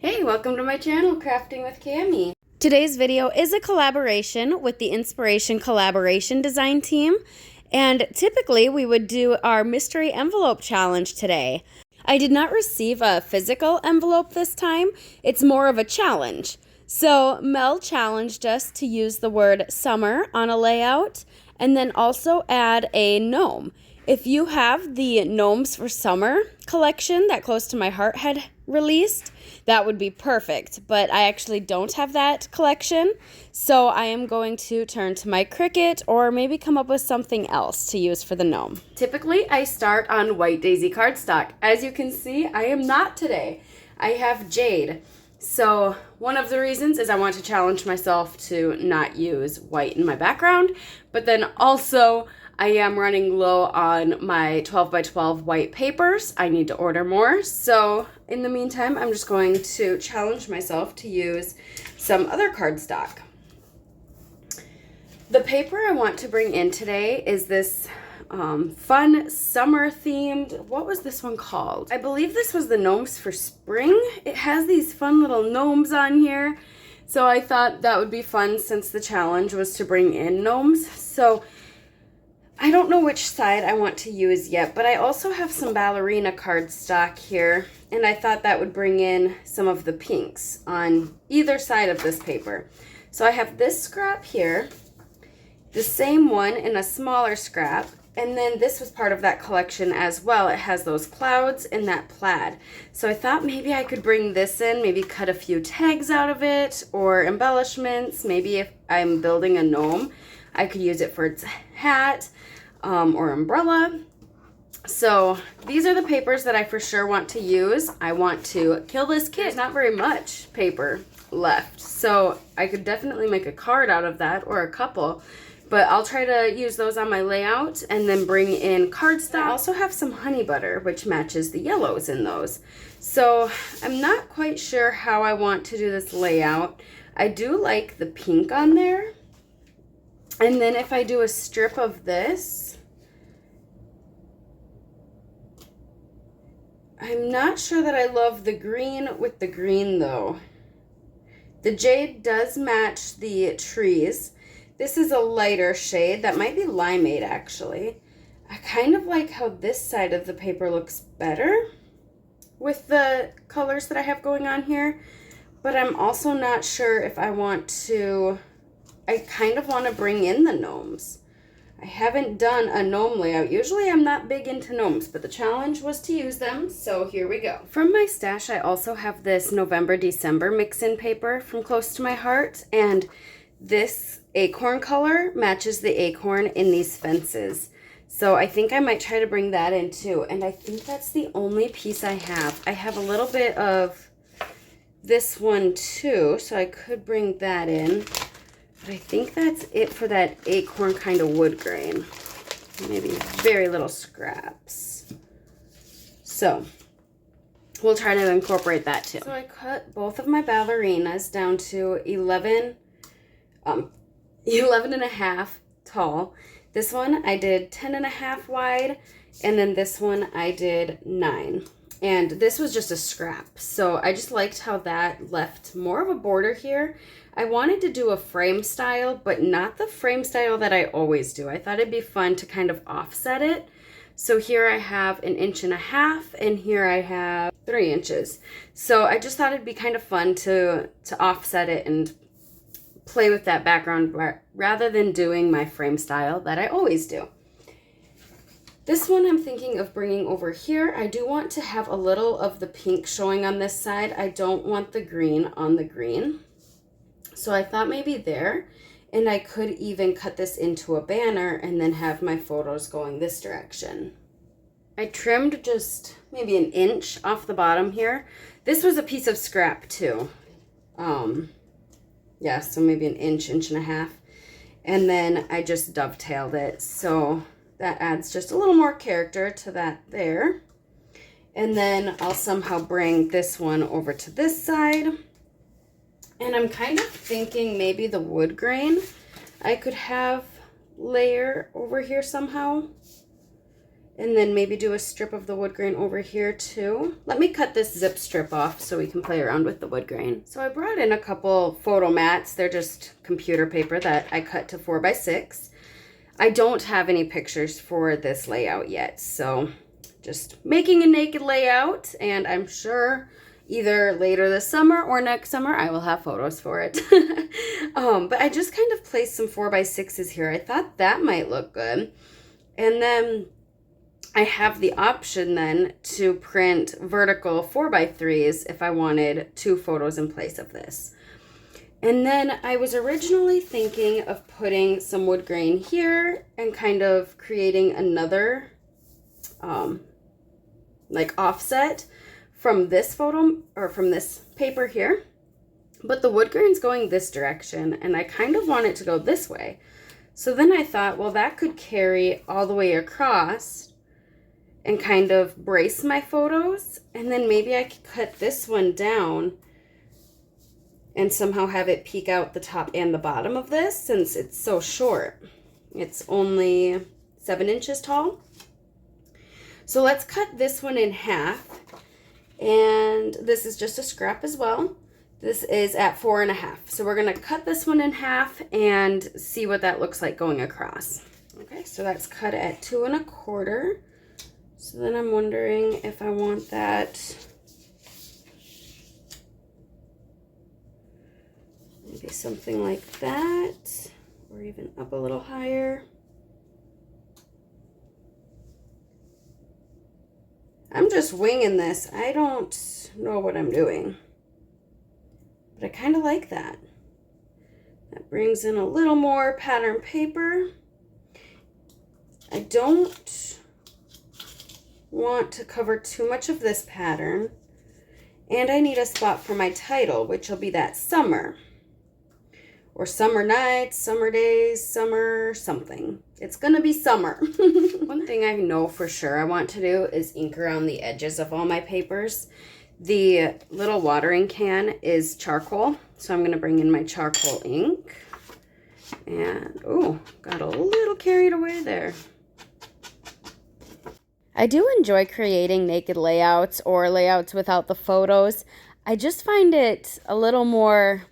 Hey, welcome to my channel, Crafting with Cami. Today's video is a collaboration with the Inspiration Collaboration Design team, and typically we would do our mystery envelope challenge today. I did not receive a physical envelope this time. It's more of a challenge. So Mel challenged us to use the word summer on a layout and then also add a gnome. If you have the Gnomes for Summer collection that Close to My Heart had released, that would be perfect. But I actually don't have that collection, so I am going to turn to my Cricut or maybe come up with something else to use for the gnome. Typically, I start on white daisy cardstock. As you can see, I am not today. I have jade. So one of the reasons is I want to challenge myself to not use white in my background, but then also I am running low on my 12 by 12 white papers. I need to order more. So in the meantime, I'm just going to challenge myself to use some other cardstock. The paper I want to bring in today is this fun summer themed, what was this one called? I believe this was the Gnomes for Spring. It has these fun little gnomes on here. So I thought that would be fun since the challenge was to bring in gnomes. So I don't know which side I want to use yet, but I also have some ballerina cardstock here, and I thought that would bring in some of the pinks on either side of this paper. So I have this scrap here, the same one in a smaller scrap, and then this was part of that collection as well. It has those clouds and that plaid. So I thought maybe I could bring this in, maybe cut a few tags out of it or embellishments. Maybe if I'm building a gnome, I could use it for its hat or umbrella. So these are the papers that I for sure want to use. I want to kill this kid. There's not very much paper left, so I could definitely make a card out of that or a couple. But I'll try to use those on my layout and then bring in cardstock. I also have some honey butter, which matches the yellows in those. So I'm not quite sure how I want to do this layout. I do like the pink on there. And then if I do a strip of this, I'm not sure that I love the green with the green though. The jade does match the trees. This is a lighter shade. That might be limeade, actually. I kind of like how this side of the paper looks better with the colors that I have going on here. But I'm also not sure if I want to... I kind of want to bring in the gnomes. I haven't done a gnome layout. Usually I'm not big into gnomes, but the challenge was to use them, so here we go. From my stash, I also have this November-December mix-in paper from Close to My Heart, and this acorn color matches the acorn in these fences. So I think I might try to bring that in too, and I think that's the only piece I have. I have a little bit of this one too, so I could bring that in. But I think that's it for that acorn kind of wood grain. Maybe very little scraps. So we'll try to incorporate that too. So I cut both of my ballerinas down to 11 and a half tall. This one I did 10 and a half wide, and then this one I did 9. And this was just a scrap, so I just liked how that left more of a border here. I wanted to do a frame style, but not the frame style that I always do. I thought it'd be fun to kind of offset it. So here I have 1.5 inches, and here I have 3 inches. So I just thought it'd be kind of fun to offset it and play with that background rather than doing my frame style that I always do. This one I'm thinking of bringing over here. I do want to have a little of the pink showing on this side. I don't want the green on the green. So I thought maybe there, and I could even cut this into a banner and then have my photos going this direction. I trimmed just maybe 1 inch off the bottom here. This was a piece of scrap too. Yeah, so maybe 1 inch, 1.5 inches. And then I just dovetailed it. So that adds just a little more character to that there. And then I'll somehow bring this one over to this side. And I'm kind of thinking maybe the wood grain I could have layer over here somehow. And then maybe do a strip of the wood grain over here too. Let me cut this zip strip off so we can play around with the wood grain. So I brought in a couple photo mats. They're just computer paper that I cut to 4x6. I don't have any pictures for this layout yet, so just making a naked layout, and I'm sure either later this summer or next summer I will have photos for it. But I just kind of placed some 4x6s here. I thought that might look good. And then I have the option then to print vertical 4x3s if I wanted 2 photos in place of this. And then I was originally thinking of putting some wood grain here and kind of creating another like offset from this photo or from this paper here. But the wood grain's going this direction and I kind of want it to go this way. So then I thought, well, that could carry all the way across and kind of brace my photos, and then maybe I could cut this one down and somehow have it peek out the top and the bottom of this since it's so short. It's only 7 inches tall. So let's cut this one in half, and this is just a scrap as well. This is at 4.5. So we're gonna cut this one in half and see what that looks like going across. Okay, so that's cut at 2.25. So then I'm wondering if I want that maybe something like that, or even up a little higher. I'm just winging this. I don't know what I'm doing, but I kind of like that. That brings in a little more pattern paper. I don't want to cover too much of this pattern, and I need a spot for my title, which will be that summer or summer nights, summer days, summer something. It's gonna be summer. One thing I know for sure I want to do is ink around the edges of all my papers. The little watering can is charcoal, so I'm gonna bring in my charcoal ink, and oh, got a little carried away there. I do enjoy creating naked layouts or layouts without the photos. I just find it a little more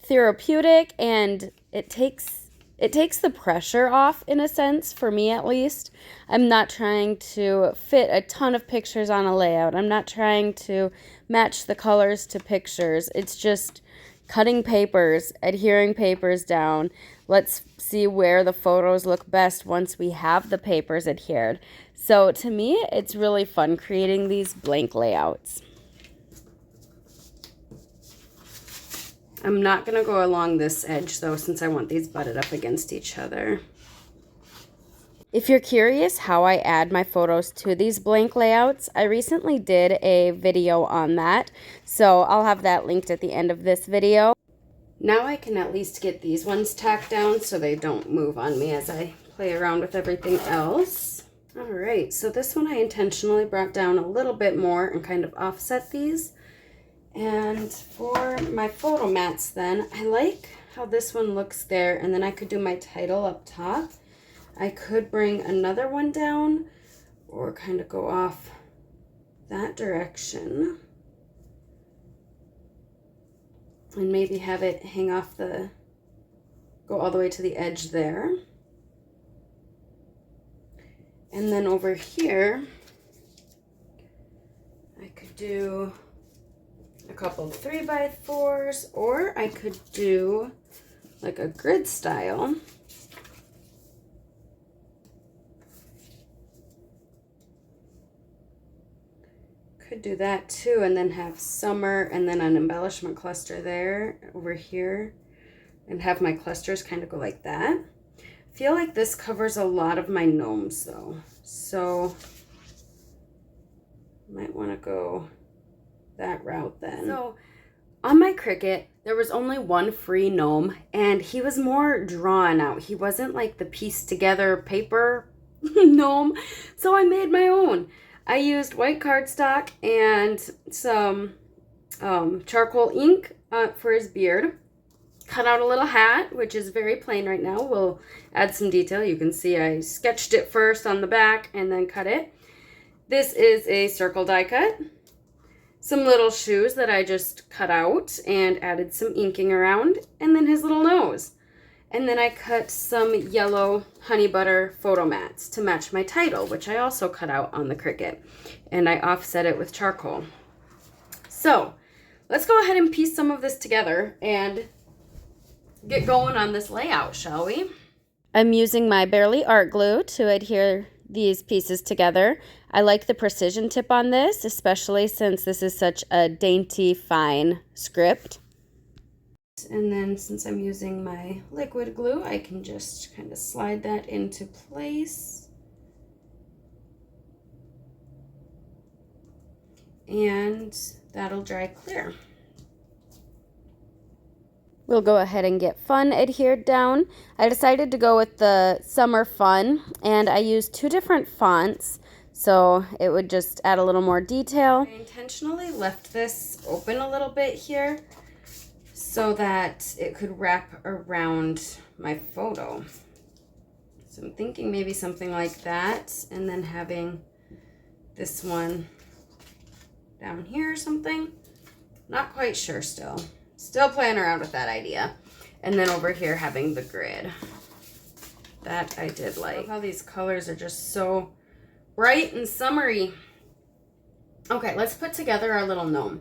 therapeutic, and it takes the pressure off in a sense, for me at least. I'm not trying to fit a ton of pictures on a layout. I'm not trying to match the colors to pictures. It's just cutting papers, adhering papers down. Let's see where the photos look best once we have the papers adhered. So to me, it's really fun creating these blank layouts. I'm not going to go along this edge though, since I want these butted up against each other. If you're curious how I add my photos to these blank layouts, I recently did a video on that, so I'll have that linked at the end of this video. Now I can at least get these ones tacked down so they don't move on me as I play around with everything else. All right, so this one I intentionally brought down a little bit more and kind of offset these. And for my photo mats then, I like how this one looks there, and then I could do my title up top. I could bring another one down or kind of go off that direction and maybe have it hang off go all the way to the edge there. And then over here, I could do a couple of 3x4s, or I could do like a grid style. Could do that too, and then have summer and then an embellishment cluster there over here, and have my clusters kind of go like that. I feel like this covers a lot of my gnomes though, so might want to go that route then. So on my Cricut, there was only one free gnome, and he was more drawn out. He wasn't like the pieced together paper gnome, so I made my own. I used white cardstock and some charcoal ink for his beard. cut out a little hat, which is very plain right now. We'll add some detail. You can see I sketched it first on the back and then cut it. This is a circle die cut. Some little shoes that I just cut out and added some inking around, and then his little nose. And then I cut some yellow honey butter photo mats to match my title, which I also cut out on the Cricut. And I offset it with charcoal. So let's go ahead and piece some of this together and get going on this layout, shall we? I'm using my Barely Art Glue to adhere these pieces together. I like the precision tip on this, especially since this is such a dainty, fine script. And then since I'm using my liquid glue, I can just kind of slide that into place. And that'll dry clear. We'll go ahead and get fun adhered down. I decided to go with the Summer Fun, and I used 2 different fonts, so it would just add a little more detail. I intentionally left this open a little bit here so that it could wrap around my photo. So I'm thinking maybe something like that, and then having this one down here or something. Not quite sure still. Still playing around with that idea. And then over here having the grid. That I did like. I love how these colors are just so bright and summery. Okay, let's put together our little gnome.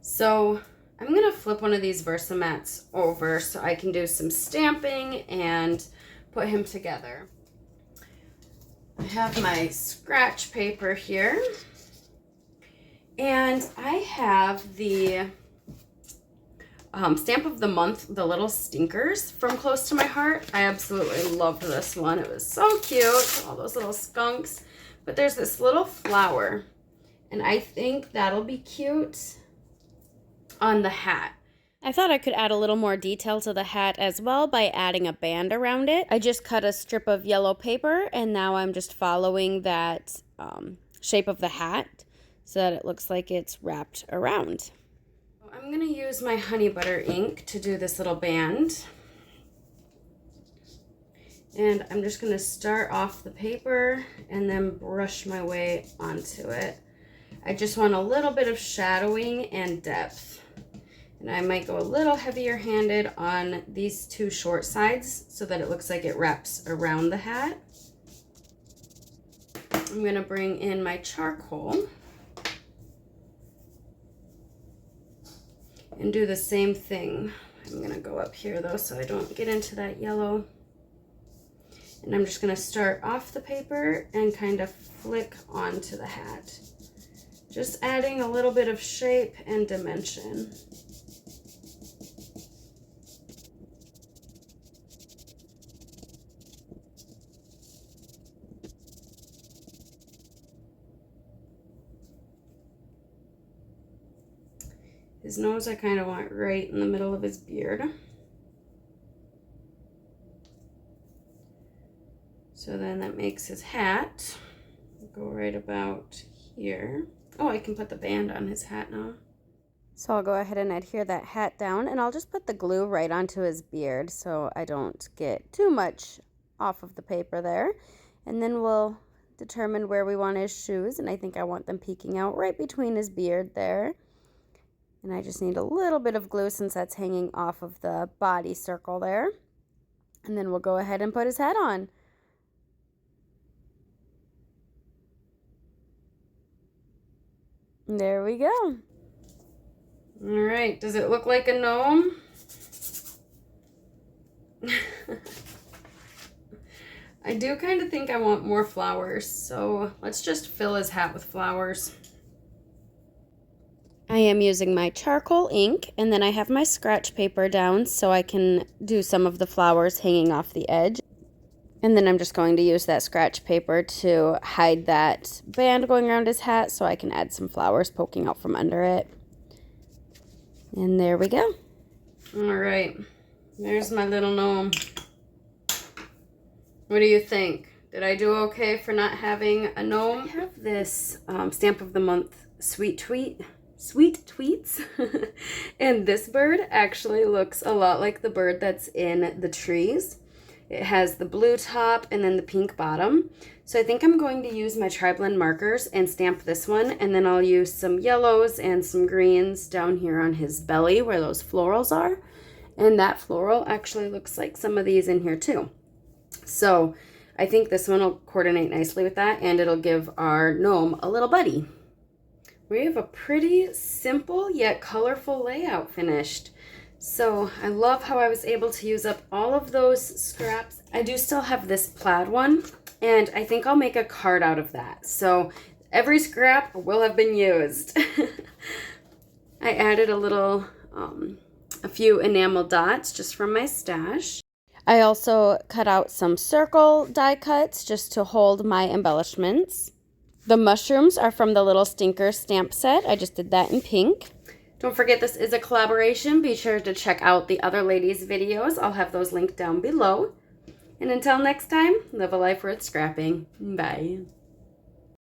So I'm gonna flip one of these Versamats over so I can do some stamping and put him together. I have my scratch paper here. And I have the Stamp of the Month, the little stinkers from Close to My Heart. I absolutely loved this one. It was so cute, all those little skunks. But there's this little flower, and I think that'll be cute on the hat. I thought I could add a little more detail to the hat as well by adding a band around it. I just cut a strip of yellow paper, and now I'm just following that shape of the hat so that it looks like it's wrapped around. I'm going to use my honey butter ink to do this little band. And I'm just going to start off the paper and then brush my way onto it. I just want a little bit of shadowing and depth. And I might go a little heavier handed on these 2 short sides so that it looks like it wraps around the hat. I'm going to bring in my charcoal and do the same thing. I'm gonna go up here though so I don't get into that yellow. And I'm just gonna start off the paper and kind of flick onto the hat. Just adding a little bit of shape and dimension. His nose I kind of want right in the middle of his beard. So then that makes his hat go right about here. Oh, I can put the band on his hat now. So I'll go ahead and adhere that hat down, and I'll just put the glue right onto his beard so I don't get too much off of the paper there. And then we'll determine where we want his shoes, and I think I want them peeking out right between his beard there. And I just need a little bit of glue since that's hanging off of the body circle there. And then we'll go ahead and put his hat on. There we go. All right, does it look like a gnome? I do kind of think I want more flowers, so let's just fill his hat with flowers. I am using my charcoal ink, and then I have my scratch paper down so I can do some of the flowers hanging off the edge. And then I'm just going to use that scratch paper to hide that band going around his hat so I can add some flowers poking out from under it. And there we go. All right, there's my little gnome. What do you think? Did I do okay for not having a gnome? I have this Stamp of the Month Sweet Tweets. And this bird actually looks a lot like the bird that's in the trees. It has the blue top and then the pink bottom. So I think I'm going to use my tri-blend markers and stamp this one, and then I'll use some yellows and some greens down here on his belly where those florals are. And that floral actually looks like some of these in here too. So I think this one will coordinate nicely with that, and it'll give our gnome a little buddy. We have a pretty simple yet colorful layout finished. So I love how I was able to use up all of those scraps. I do still have this plaid one, and I think I'll make a card out of that. So every scrap will have been used. I added a few enamel dots just from my stash. I also cut out some circle die cuts just to hold my embellishments. The mushrooms are from the Little Stinker stamp set. I just did that in pink. Don't forget, this is a collaboration. Be sure to check out the other ladies' videos. I'll have those linked down below. And until next time, live a life worth scrapping. Bye.